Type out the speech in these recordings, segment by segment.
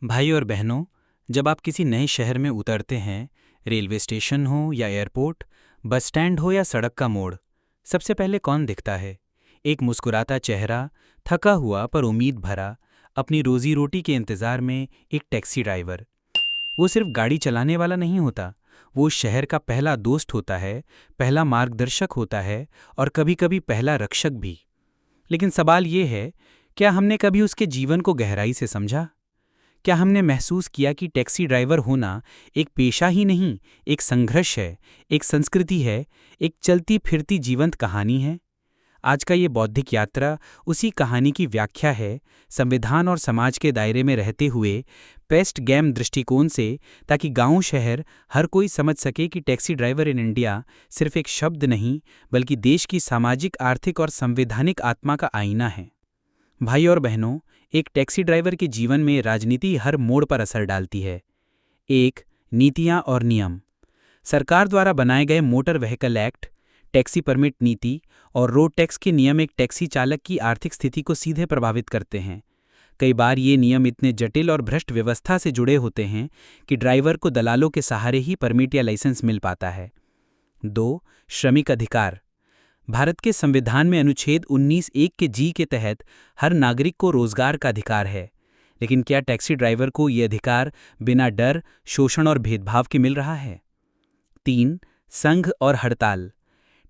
भाई और बहनों, जब आप किसी नए शहर में उतरते हैं, रेलवे स्टेशन हो या एयरपोर्ट, बस स्टैंड हो या सड़क का मोड़, सबसे पहले कौन दिखता है? एक मुस्कुराता चेहरा, थका हुआ पर उम्मीद भरा, अपनी रोजी रोटी के इंतज़ार में एक टैक्सी ड्राइवर। वो सिर्फ गाड़ी चलाने वाला नहीं होता, वो उस शहर का पहला दोस्त होता है, पहला मार्गदर्शक होता है और कभी-कभी पहला रक्षक भी। लेकिन सवाल ये है, क्या हमने कभी उसके जीवन को गहराई से समझा? क्या हमने महसूस किया कि टैक्सी ड्राइवर होना एक पेशा ही नहीं, एक संघर्ष है, एक संस्कृति है, एक चलती फिरती जीवंत कहानी है? आज का ये बौद्धिक यात्रा उसी कहानी की व्याख्या है, संविधान और समाज के दायरे में रहते हुए, पेस्ट गेम दृष्टिकोण से, ताकि गांव शहर हर कोई समझ सके कि टैक्सी ड्राइवर इन इंडिया सिर्फ एक शब्द नहीं, बल्कि देश की सामाजिक, आर्थिक और संवैधानिक आत्मा का आईना है। भाई और बहनों, एक टैक्सी ड्राइवर के जीवन में राजनीति हर मोड़ पर असर डालती है। एक, नीतियां और नियम। सरकार द्वारा बनाए गए motor vehicle act, taxi permit नीति और रोड टैक्स के नियम एक टैक्सी चालक की आर्थिक स्थिति को सीधे प्रभावित करते हैं। कई बार ये नियम इतने जटिल और भ्रष्ट व्यवस्था से जुड़े होते हैं कि ड्राइवर को दलालों के सहारे ही परमिट या लाइसेंस मिल पाता है। 2, श्रमिक अधिकार। भारत के संविधान में अनुच्छेद 19(1) के जी के तहत हर नागरिक को रोजगार का अधिकार है। लेकिन क्या टैक्सी ड्राइवर को ये अधिकार बिना डर, शोषण और भेदभाव के मिल रहा है? 3, संघ और हड़ताल।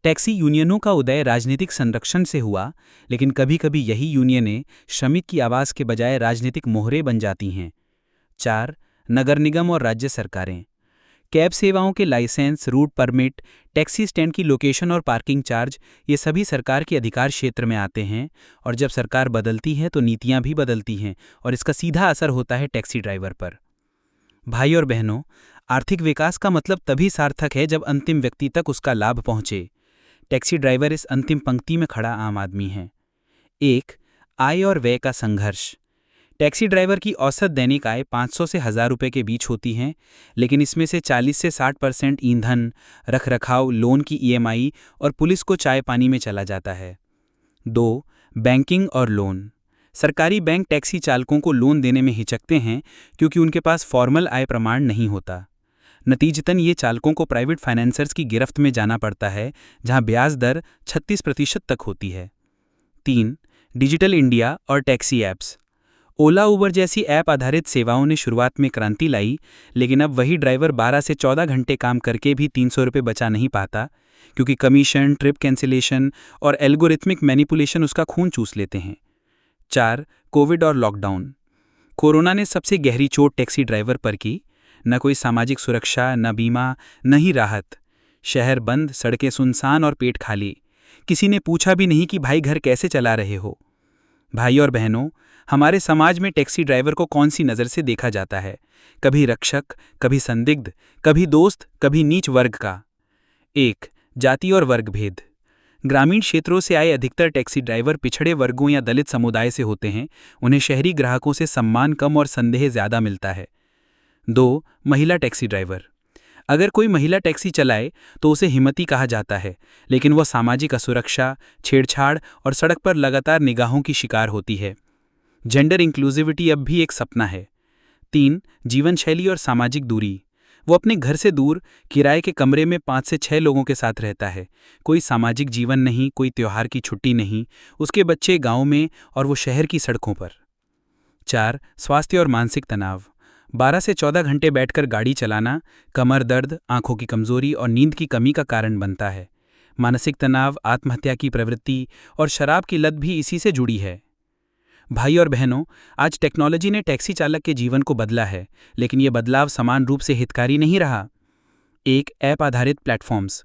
टैक्सी यूनियनों का उदय राजनीतिक संरक्षण से हुआ, लेकिन कभी-कभी यही यूनियनें श्रमिक की आवाज के बजाय राजनीतिक मोहरे बन जाती हैं। 4, नगर निगम और राज्य सरकारें। कैब सेवाओं के licence, route permit, taxi stand की लोकेशन और पार्किंग चार्ज, ये सभी सरकार के अधिकार क्षेत्र में आते हैं। और जब सरकार बदलती है तो नीतियां भी बदलती हैं और इसका सीधा असर होता है टैक्सी ड्राइवर पर। भाई और बहनों, आर्थिक विकास का मतलब तभी सार्थक है जब अंतिम व्यक्ति तक उसका लाभ पहुंचे। टैक्सी ड्राइवर इस अंतिम पंक्ति में खड़ा आम आदमी है। 1, आय और व्यय का संघर्ष। टैक्सी ड्राइवर की औसत दैनिक आय 500 से 1000 रुपये के बीच होती है, लेकिन इसमें से 40 से 60% ईंधन, रखरखाव, लोन की ईएमआई और पुलिस को चाय पानी में चला जाता है। 2, बैंकिंग और लोन। सरकारी बैंक टैक्सी चालकों को लोन देने में हिचकते हैं क्योंकि उनके पास फॉर्मल आय प्रमाण नहीं होता। नतीजतन ये चालकों को प्राइवेट फाइनेंसर्स की गिरफ्त में जाना पड़ता है, जहां ब्याज दर 36% तक होती है। 3, डिजिटल इंडिया और टैक्सी ऐप्स। ओला उबर जैसी ऐप आधारित सेवाओं ने शुरुआत में क्रांति लाई, लेकिन अब वही ड्राइवर 12 से 14 घंटे काम करके भी 300 रुपये बचा नहीं पाता, क्योंकि कमीशन, ट्रिप कैंसिलेशन और एल्गोरिथमिक मैनिपुलेशन उसका खून चूस लेते हैं। 4, कोविड और लॉकडाउन। कोरोना ने सबसे गहरी चोट टैक्सी ड्राइवर पर की। न कोई सामाजिक सुरक्षा, न बीमा, न ही राहत। शहर बंद, सड़कें सुनसान और पेट खाली। किसी ने पूछा भी नहीं कि भाई घर कैसे चला रहे हो। भाई और बहनों, हमारे समाज में टैक्सी ड्राइवर को कौन सी नज़र से देखा जाता है? कभी रक्षक, कभी संदिग्ध, कभी दोस्त, कभी नीच वर्ग का। 1, जाति और वर्ग भेद। ग्रामीण क्षेत्रों से आए अधिकतर टैक्सी ड्राइवर पिछड़े वर्गों या दलित समुदाय से होते हैं। उन्हें शहरी ग्राहकों से सम्मान कम और संदेह ज़्यादा मिलता है। 2, महिला टैक्सी ड्राइवर। अगर कोई महिला टैक्सी चलाए तो उसे हिम्मती कहा जाता है, लेकिन वह सामाजिक असुरक्षा, छेड़छाड़ और सड़क पर लगातार निगाहों की शिकार होती है। जेंडर इंक्लूसिविटी अब भी एक सपना है। 3, जीवन शैली और सामाजिक दूरी। वो अपने घर से दूर किराए के कमरे में 5 से 6 लोगों के साथ रहता है। कोई सामाजिक जीवन नहीं, कोई त्योहार की छुट्टी नहीं। उसके बच्चे गांव में और वो शहर की सड़कों पर। 4, स्वास्थ्य और मानसिक तनाव। 12 से 14 घंटे बैठकर गाड़ी चलाना कमर दर्द, आंखों की कमजोरी और नींद की कमी का कारण बनता है। मानसिक तनाव, आत्महत्या की प्रवृत्ति और शराब की लत भी इसी से जुड़ी है। भाई और बहनों, आज टेक्नोलॉजी ने टैक्सी चालक के जीवन को बदला है, लेकिन ये बदलाव समान रूप से हितकारी नहीं रहा। 1, ऐप आधारित प्लेटफॉर्म्स।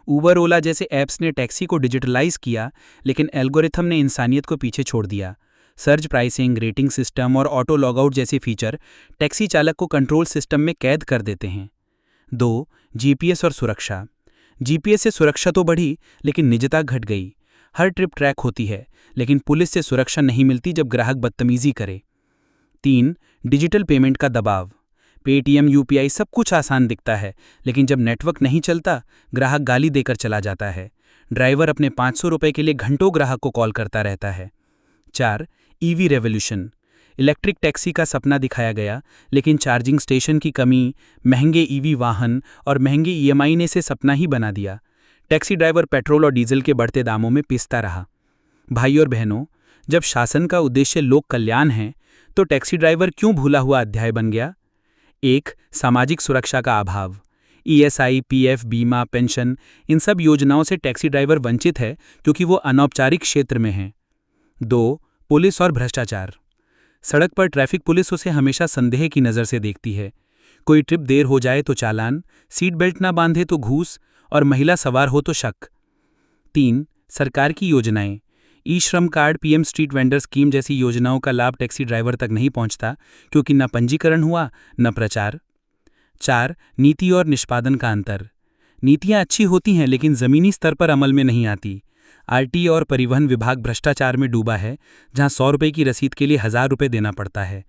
उबर, ओला जैसे ऐप्स ने टैक्सी को डिजिटलाइज किया, लेकिन एल्गोरिथम ने इंसानियत को पीछे छोड़ दिया। सर्ज प्राइसिंग, रेटिंग सिस्टम और ऑटो लॉगआउट जैसे फीचर टैक्सी चालक को कंट्रोल सिस्टम में कैद कर देते हैं। 2, जीपीएस और सुरक्षा। जीपीएस से सुरक्षा तो बढ़ी, लेकिन निजता घट गई। हर ट्रिप ट्रैक होती है, लेकिन पुलिस से सुरक्षा नहीं मिलती जब ग्राहक बदतमीजी करे। 3, डिजिटल पेमेंट का दबाव। पेटीएम, यूपीआई सब कुछ आसान दिखता है, लेकिन जब नेटवर्क नहीं चलता, ग्राहक गाली देकर चला जाता है। ड्राइवर अपने 500 रुपये के लिए घंटों ग्राहक को कॉल करता रहता है। 4, ईवी रेवोल्यूशन। इलेक्ट्रिक टैक्सी का सपना दिखाया गया, लेकिन चार्जिंग स्टेशन की कमी, महंगे ईवी वाहन और महंगी ईएमआई ने इसे सपना ही बना दिया। टैक्सी ड्राइवर पेट्रोल और डीजल के बढ़ते दामों में पिसता रहा। भाई और बहनों, जब शासन का उद्देश्य लोक कल्याण है, तो टैक्सी ड्राइवर क्यों भूला हुआ अध्याय बन गया? एक, सामाजिक सुरक्षा का अभाव। ईएसआई, पीएफ, बीमा, पेंशन, इन सब योजनाओं से टैक्सी ड्राइवर वंचित है क्योंकि वो अनौपचारिक क्षेत्र में हैं। 2, पुलिस और भ्रष्टाचार। सड़क पर ट्रैफिक पुलिस उसे हमेशा संदेह की नज़र से देखती है। कोई ट्रिप देर हो जाए तो चालान, सीट बेल्ट ना बांधे तो घूस और महिला सवार हो तो शक। 3, सरकार की योजनाएं। ई श्रम card, PM street vendor scheme जैसी योजनाओं का लाभ टैक्सी ड्राइवर तक नहीं पहुंचता क्योंकि न पंजीकरण हुआ न प्रचार। 4, नीति और निष्पादन का अंतर। नीतियां अच्छी होती हैं लेकिन ज़मीनी स्तर पर अमल में नहीं आती। आरटी और परिवहन विभाग भ्रष्टाचार में डूबा है, जहां 100 रुपये की रसीद के लिए 1000 रुपये देना पड़ता है।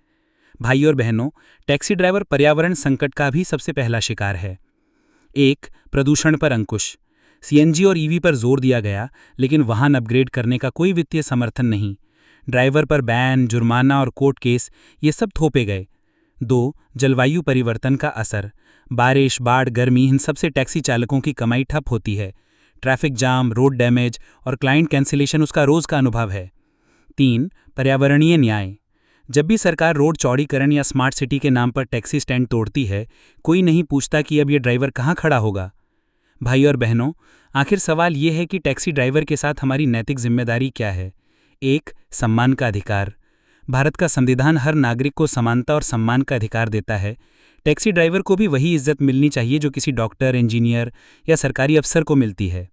भाई और बहनों, टैक्सी ड्राइवर पर्यावरण संकट का भी सबसे पहला शिकार है। 1, प्रदूषण पर अंकुश। सीएनजी और ईवी पर जोर दिया गया, लेकिन वाहन अपग्रेड करने का कोई वित्तीय समर्थन नहीं। ड्राइवर पर बैन, जुर्माना और कोर्ट केस, ये सब थोपे गए। 2, जलवायु परिवर्तन का असर। बारिश, बाढ़, गर्मी, इन सबसे टैक्सी चालकों की कमाई ठप होती है। ट्रैफिक जाम, रोड डैमेज और क्लाइंट कैंसिलेशन उसका रोज का अनुभव है। 3, पर्यावरणीय न्याय। जब भी सरकार रोड चौड़ीकरण या स्मार्ट सिटी के नाम पर टैक्सी स्टैंड तोड़ती है, कोई नहीं पूछता कि अब ये ड्राइवर कहाँ खड़ा होगा। भाई और बहनों, आखिर सवाल ये है कि टैक्सी ड्राइवर के साथ हमारी नैतिक जिम्मेदारी क्या है? 1, सम्मान का अधिकार। भारत का संविधान हर नागरिक को समानता और सम्मान का अधिकार देता है। टैक्सी ड्राइवर को भी वही इज्जत मिलनी चाहिए जो किसी डॉक्टर, इंजीनियर या सरकारी अफसर को मिलती है।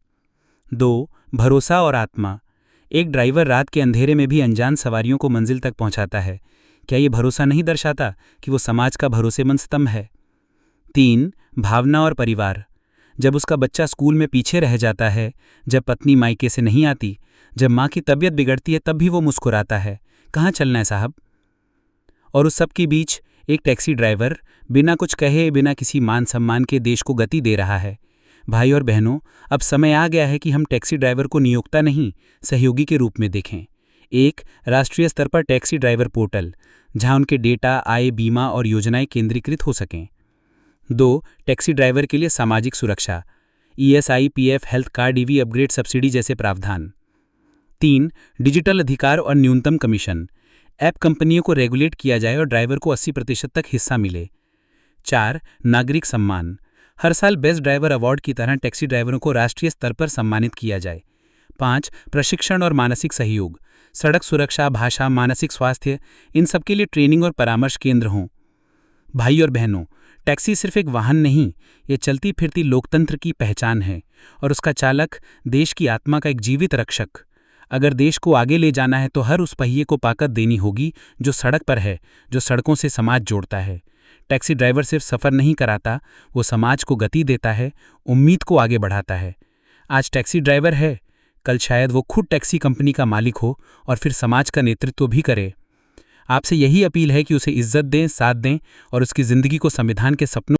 2, भरोसा और आत्मा। एक ड्राइवर रात के अंधेरे में भी अनजान सवारियों को मंजिल तक पहुंचाता है। क्या ये भरोसा नहीं दर्शाता कि वो समाज का भरोसेमंद स्तंभ है? 3, भावना और परिवार। जब उसका बच्चा स्कूल में पीछे रह जाता है, जब पत्नी मायके से नहीं आती, जब माँ की तबीयत बिगड़ती है, तब भी वो मुस्कुराता है, कहाँ चलना है साहब? और उस सब के बीच एक टैक्सी ड्राइवर बिना कुछ कहे, बिना किसी मान सम्मान के देश को गति दे रहा है। भाई और बहनों, अब समय आ गया है कि हम टैक्सी ड्राइवर को नियोक्ता नहीं, सहयोगी के रूप में देखें। 1, राष्ट्रीय स्तर पर टैक्सी ड्राइवर पोर्टल, जहां उनके डेटा, आय, बीमा और योजनाएं केंद्रीकृत हो सकें। 2, टैक्सी ड्राइवर के लिए सामाजिक सुरक्षा, ESI, PF, health card, EV upgrade subsidy जैसे प्रावधान। 3, डिजिटल अधिकार और न्यूनतम कमीशन, ऐप कंपनियों को रेगुलेट किया जाए और ड्राइवर को 80% तक हिस्सा मिले। 4, नागरिक सम्मान, हर साल बेस्ट ड्राइवर अवार्ड की तरह टैक्सी ड्राइवरों को राष्ट्रीय स्तर पर सम्मानित किया जाए। 5, प्रशिक्षण और मानसिक सहयोग, सड़क सुरक्षा, भाषा, मानसिक स्वास्थ्य, इन सब के लिए ट्रेनिंग और परामर्श केंद्र हों। भाई और बहनों, टैक्सी सिर्फ एक वाहन नहीं, ये चलती फिरती लोकतंत्र की पहचान है और उसका चालक देश की आत्मा का एक जीवित रक्षक। अगर देश को आगे ले जाना है तो हर उस पहिए को ताकत देनी होगी जो सड़क पर है, जो सड़कों से समाज जोड़ता है। टैक्सी ड्राइवर सिर्फ सफ़र नहीं कराता, वो समाज को गति देता है, उम्मीद को आगे बढ़ाता है। आज टैक्सी ड्राइवर है, कल शायद वो खुद टैक्सी कंपनी का मालिक हो और फिर समाज का नेतृत्व भी करे। आपसे यही अपील है कि उसे इज्जत दें, साथ दें और उसकी ज़िंदगी को संविधान के सपनों